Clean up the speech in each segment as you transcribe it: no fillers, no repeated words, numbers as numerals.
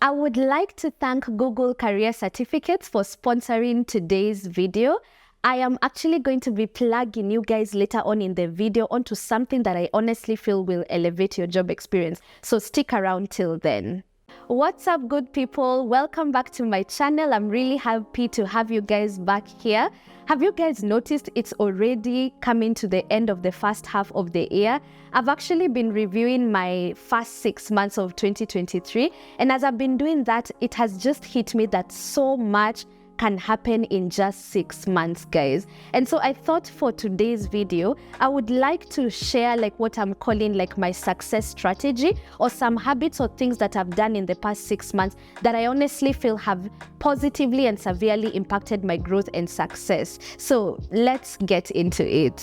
I would like to thank Google Career Certificates for sponsoring today's video. I am actually going to be plugging you guys later on in the video onto something that I honestly feel will elevate your job experience. So stick around till then. What's up, good people? Welcome back to my channel. I'm really happy to have you guys back here. Have you guys noticed it's already coming to the end of the first half of the year? I've actually been reviewing my first 6 months of 2023, and as I've been doing that, it has just hit me that so much can happen in just 6 months, guys. And so I thought for today's video, I would like to share what I'm calling my success strategy, or some habits or things that I've done in the past 6 months that I honestly feel have positively and severely impacted my growth and success. So let's get into it.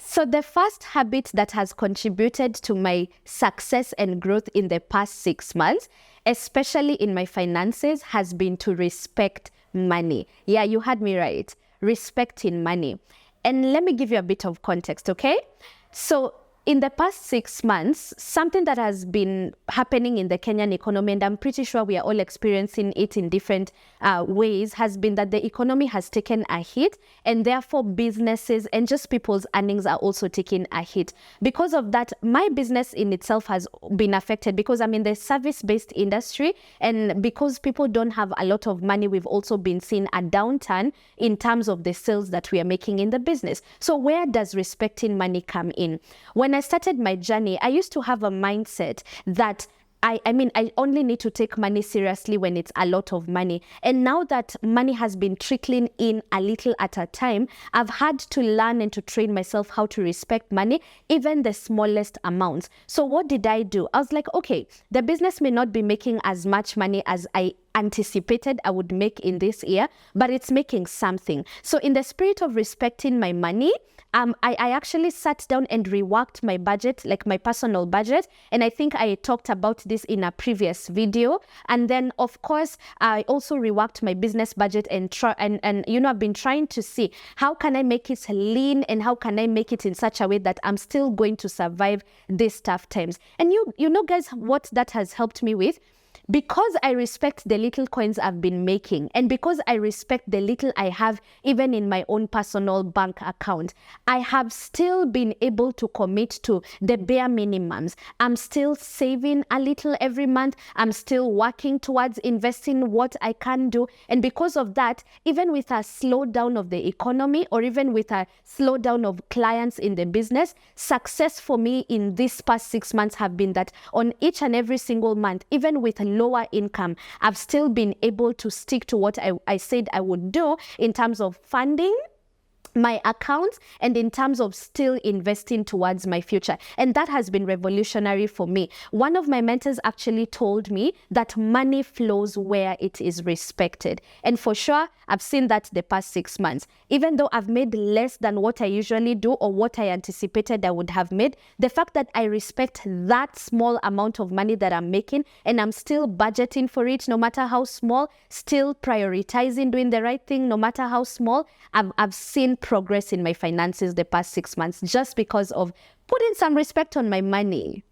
So the first habit that has contributed to my success and growth in the past 6 months, especially in my finances, has been to respect money. Yeah, you heard me right. Respecting money. And let me give you a bit of context, okay? So in the past 6 months, something that has been happening in the Kenyan economy, and I'm pretty sure we are all experiencing it in different ways, has been that the economy has taken a hit, and therefore businesses and just people's earnings are also taking a hit. Because of that, my business in itself has been affected because I'm in the service-based industry, and because people don't have a lot of money, we've also been seeing a downturn in terms of the sales that we are making in the business. So where does respecting money come in? When I started my journey, I used to have a mindset that I only need to take money seriously when it's a lot of money. And now that money has been trickling in a little at a time, I've had to learn and to train myself how to respect money, even the smallest amounts. So what did I do? I was like, okay, the business may not be making as much money as I anticipated I would make in this year, but it's making something. So in the spirit of respecting my money, I actually sat down and reworked my budget, my personal budget. And I think I talked about this in a previous video. And then, of course, I also reworked my business budget and I've been trying to see how can I make it lean and how can I make it in such a way that I'm still going to survive these tough times. And you know, guys, what that has helped me with? Because I respect the little coins I've been making, and because I respect the little I have even in my own personal bank account, I have still been able to commit to the bare minimums. I'm still saving a little every month. I'm still working towards investing what I can do. And because of that, even with a slowdown of the economy, or even with a slowdown of clients in the business, success for me in these past 6 months have been that on each and every single month, even with lower income, I've still been able to stick to what I said I would do in terms of funding my accounts and in terms of still investing towards my future. And that has been revolutionary for me. One of my mentors actually told me that money flows where it is respected. And for sure, I've seen that the past 6 months. Even though I've made less than what I usually do or what I anticipated I would have made, the fact that I respect that small amount of money that I'm making and I'm still budgeting for it, no matter how small, still prioritizing doing the right thing, no matter how small, I've seen progress in my finances the past 6 months just because of putting some respect on my money.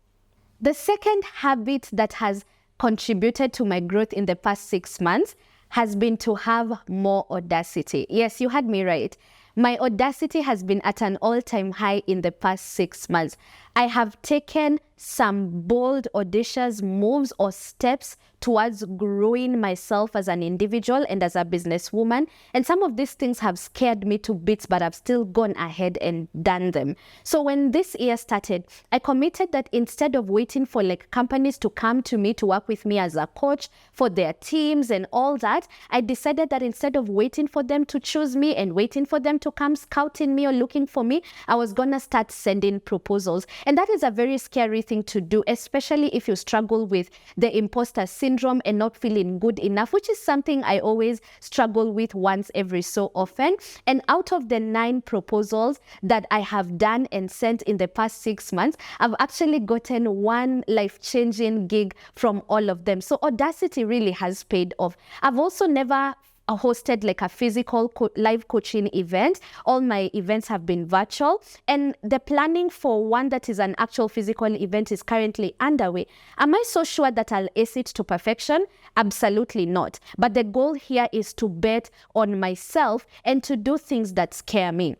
The second habit that has contributed to my growth in the past 6 months has been to have more audacity. Yes, you heard me right. My audacity has been at an all-time high in the past 6 months. I have taken some bold, audacious moves or steps towards growing myself as an individual and as a businesswoman. And some of these things have scared me to bits, but I've still gone ahead and done them. So when this year started, I committed that instead of waiting for companies to come to me to work with me as a coach for their teams and all that, I decided that instead of waiting for them to choose me and waiting for them to to come scouting me or looking for me, I was going to start sending proposals. And that is a very scary thing to do, especially if you struggle with the imposter syndrome and not feeling good enough, which is something I always struggle with once every so often. And out of the 9 proposals that I have done and sent in the past 6 months, I've actually gotten one life-changing gig from all of them. So Audacity really has paid off. I've also never hosted like a physical live coaching event. All my events have been virtual, and the planning for one that is an actual physical event is currently underway. Am I so sure that I'll ace it to perfection? Absolutely not. But the goal here is to bet on myself and to do things that scare me.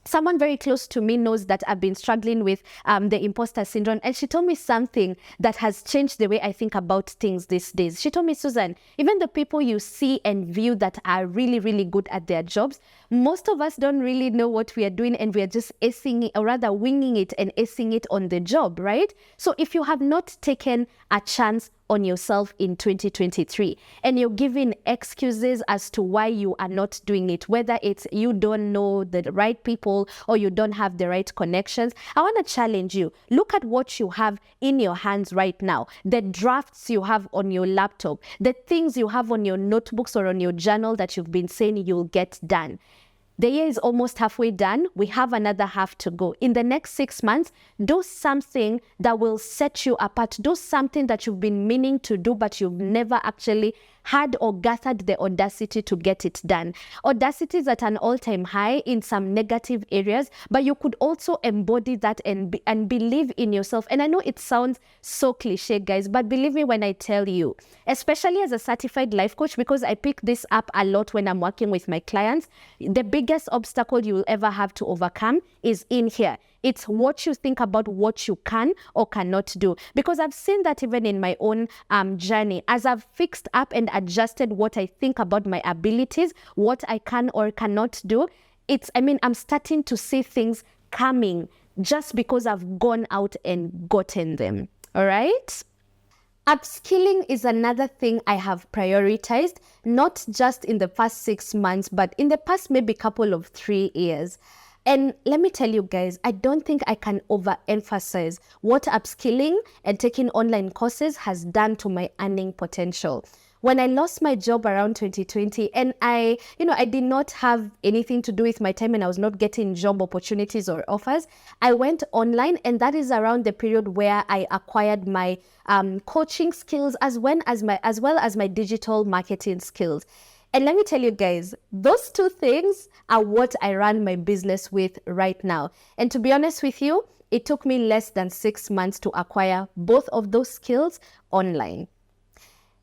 Someone very close to me knows that I've been struggling with the imposter syndrome, and she told me something that has changed the way I think about things these days. She told me, Susan, even the people you see and view that are really, really good at their jobs, most of us don't really know what we are doing, and we are just acing it, or rather winging it and acing it on the job, right? So if you have not taken a chance on yourself in 2023 and you're giving excuses as to why you are not doing it, whether it's you don't know the right people or you don't have the right connections, I want to challenge you. Look at what you have in your hands right now, the drafts you have on your laptop, the things you have on your notebooks or on your journal that you've been saying you'll get done. The year is almost halfway done. We have another half to go. In the next 6 months, do something that will set you apart. Do something that you've been meaning to do, but you've never actually had or gathered the audacity to get it done. Audacity is at an all-time high in some negative areas, but you could also embody that and believe in yourself. And I know it sounds so cliche, guys, but believe me when I tell you, especially as a certified life coach, because I pick this up a lot when I'm working with my clients, the biggest obstacle you will ever have to overcome is in here. It's what you think about what you can or cannot do. Because I've seen that even in my own journey, as I've fixed up and adjusted what I think about my abilities, what I can or cannot do, I'm starting to see things coming just because I've gone out and gotten them. All right? Upskilling is another thing I have prioritized, not just in the past 6 months, but in the past maybe couple of 3 years. And let me tell you guys, I don't think I can overemphasize what upskilling and taking online courses has done to my earning potential. When I lost my job around 2020 and I did not have anything to do with my time and I was not getting job opportunities or offers, I went online, and that is around the period where I acquired my coaching skills as well as my digital marketing skills. And let me tell you guys, those 2 things are what I run my business with right now. And to be honest with you, it took me less than 6 months to acquire both of those skills online.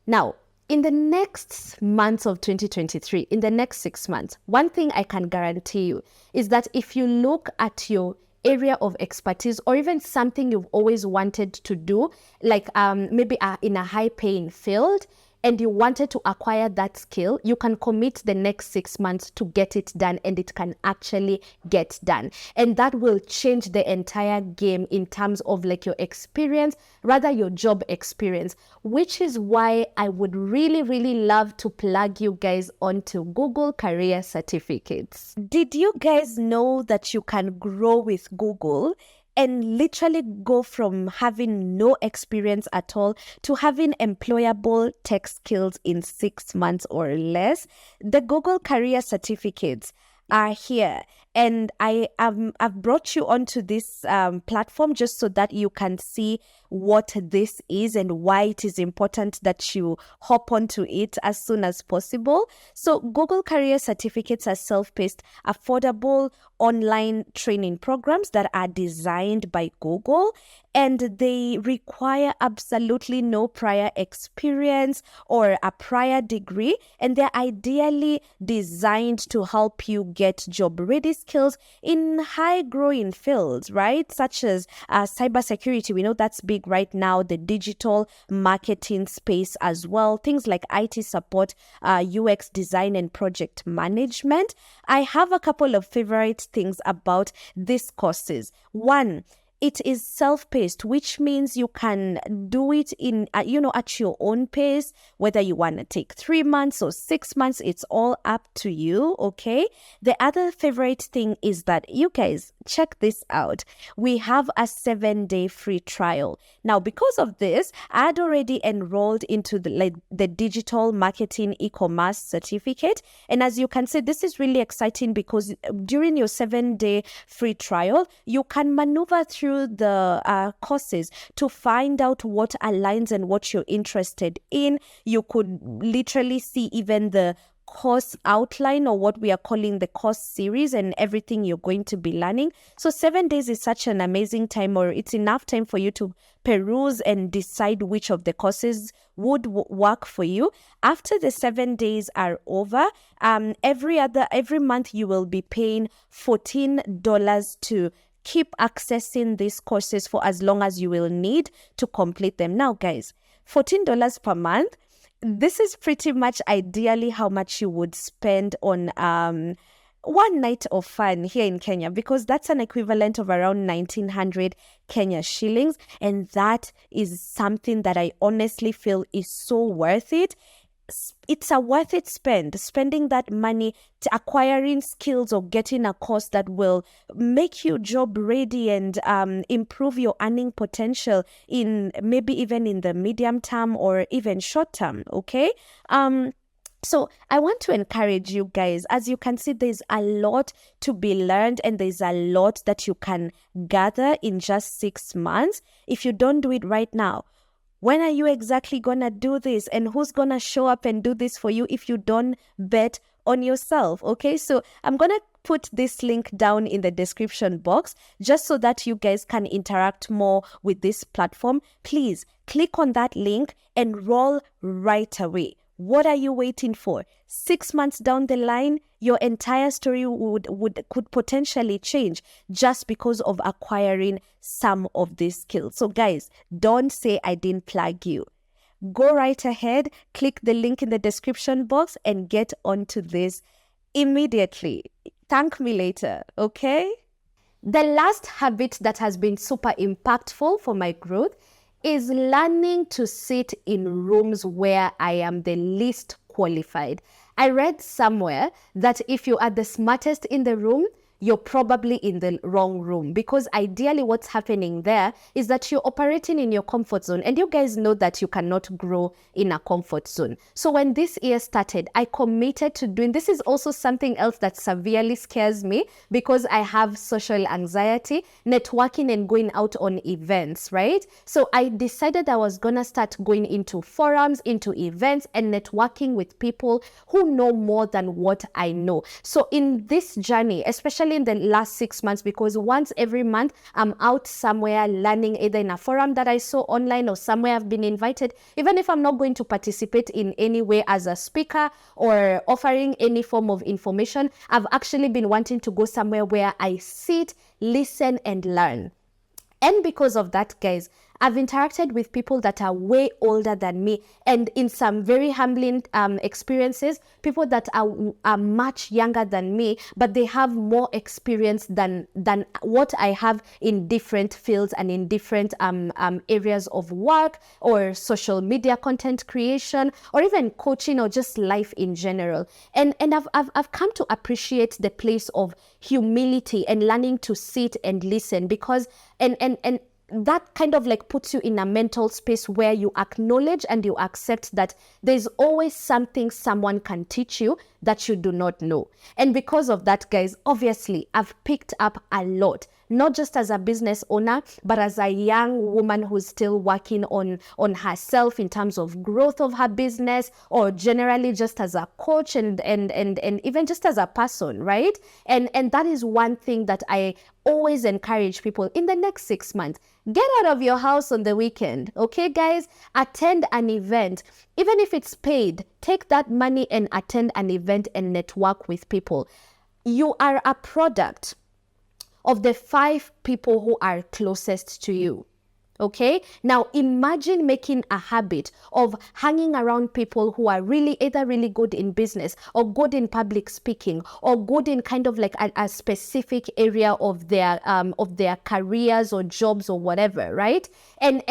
Now, in the next months of 2023, in the next 6 months, one thing I can guarantee you is that if you look at your area of expertise or even something you've always wanted to do, like maybe in a high-paying field, and you wanted to acquire that skill, you can commit the next 6 months to get it done, and it can actually get done. And that will change the entire game in terms of like your experience, rather your job experience, which is why I would really, really love to plug you guys onto Google Career Certificates. Did you guys know that you can grow with Google and literally go from having no experience at all to having employable tech skills in 6 months or less? The Google Career Certificates are here, and I've brought you onto this platform just so that you can see what this is and why it is important that you hop onto it as soon as possible. So Google Career Certificates are self-paced, affordable online training programs that are designed by Google, and they require absolutely no prior experience or a prior degree, and they're ideally designed to help you get job-ready skills in high-growing fields, right? Such as cybersecurity. We know that's big right now, the digital marketing space as well, things like IT support, UX design, and project management. I have a couple of favorite things about these courses. One, it is self-paced, which means you can do it in, at your own pace, whether you want to take 3 months or 6 months, it's all up to you, okay? The other favorite thing is that you guys, check this out. We have a 7-day free trial. Now, because of this, I had already enrolled into the digital marketing e-commerce certificate. And as you can see, this is really exciting because during your 7-day free trial, you can maneuver through the courses to find out what aligns and what you're interested in. You could literally see even the course outline, or what we are calling the course series, and everything you're going to be learning. So 7 days is such an amazing time, or it's enough time for you to peruse and decide which of the courses would work for you. After the 7 days are over, every month you will be paying $14 to keep accessing these courses for as long as you will need to complete them. Now, guys, $14 per month, this is pretty much ideally how much you would spend on one night of fun here in Kenya, because that's an equivalent of around 1900 Kenya shillings. And that is something that I honestly feel is so worth it. It's a worth it spending that money to acquiring skills or getting a course that will make you job ready and improve your earning potential in maybe even in the medium term or even short term. Okay. So I want to encourage you guys. As you can see, there's a lot to be learned and there's a lot that you can gather in just 6 months. If you don't do it right now, when are you exactly going to do this? And who's going to show up and do this for you if you don't bet on yourself? Okay, so I'm going to put this link down in the description box just so that you guys can interact more with this platform. Please click on that link and roll right away. What are you waiting for? 6 months down the line, your entire story could potentially change just because of acquiring some of these skills. So guys, don't say I didn't plug you. Go right ahead, click the link in the description box and get onto this immediately. Thank me later, okay? The last habit that has been super impactful for my growth is learning to sit in rooms where I am the least qualified. I read somewhere that if you are the smartest in the room, you're probably in the wrong room, because ideally what's happening there is that you're operating in your comfort zone, and you guys know that you cannot grow in a comfort zone. So when this year started, I committed to doing this. Is also something else that severely scares me because I have social anxiety, networking and going out on events, right? So I decided I was gonna start going into forums, into events and networking with people who know more than what I know. So in this journey, especially in the last 6 months, because once every month I'm out somewhere learning, either in a forum that I saw online or somewhere I've been invited, even if I'm not going to participate in any way as a speaker or offering any form of information, I've actually been wanting to go somewhere where I sit, listen and learn. And because of that, guys, I've interacted with people that are way older than me, and in some very humbling experiences, people that are much younger than me, but they have more experience than what I have in different fields and in different areas of work or social media content creation or even coaching or just life in general. And I've come to appreciate the place of humility and learning to sit and listen, because and that kind of like puts you in a mental space where you acknowledge and you accept that there's always something someone can teach you that you do not know. And because of that, guys, obviously I've picked up a lot, not just as a business owner, but as a young woman who's still working on herself in terms of growth of her business, or generally just as a coach and even just as a person, right? And that is one thing that I always encourage people in the next 6 months. Get out of your house on the weekend, okay, guys? Attend an event. Even if it's paid, take that money and attend an event and network with people. You are a product of the 5 people who are closest to you. Okay, now imagine making a habit of hanging around people who are either really good in business or good in public speaking or good in kind of like a specific area of their careers or jobs or whatever, right? And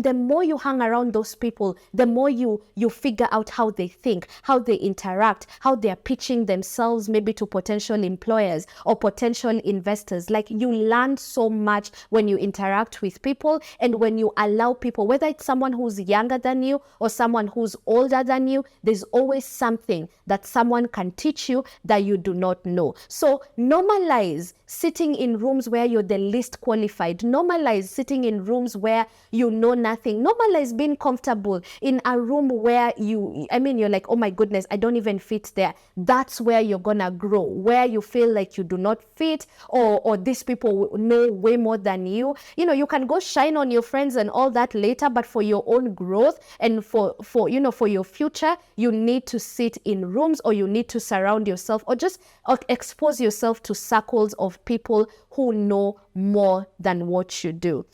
the more you hang around those people, the more you figure out how they think, how they interact, how they're pitching themselves maybe to potential employers or potential investors. Like, you learn so much when you interact with people and when you allow people, whether it's someone who's younger than you or someone who's older than you, there's always something that someone can teach you that you do not know. So normalize sitting in rooms where you're the least qualified. Normalize sitting in rooms where you know nothing. Normalize being comfortable in a room where you're like, oh my goodness, I don't even fit there. That's where you're gonna grow. Where you feel like you do not fit, or these people know way more than you. You can go shine on your friends and all that later, but for your own growth and for your future, you need to sit in rooms, or you need to surround yourself, or just expose yourself to circles of people who know more than what you do.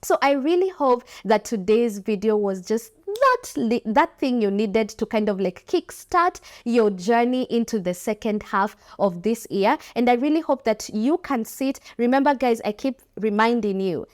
So I really hope that today's video was just that thing you needed to kind of like kickstart your journey into the second half of this year. And I really hope that you can sit. Remember, guys, I keep reminding you,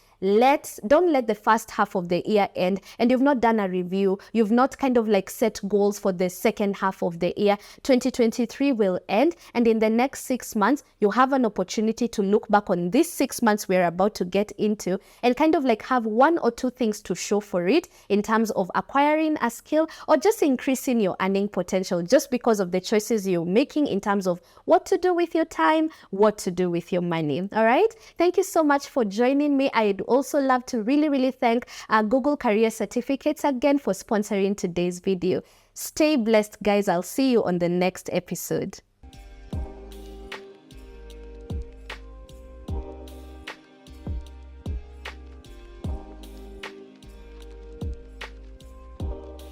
don't let the first half of the year end and you've not done a review. You've not kind of like set goals for the second half of the year. 2023 will end, and in the next 6 months, you have an opportunity to look back on these 6 months we're about to get into and kind of like have 1 or 2 things to show for it in terms of acquiring a skill or just increasing your earning potential, just because of the choices you're making in terms of what to do with your time, what to do with your money. All right. Thank you so much for joining me. I'd also love to really thank Google Career Certificates again for sponsoring today's video. Stay blessed, guys. I'll see you on the next episode.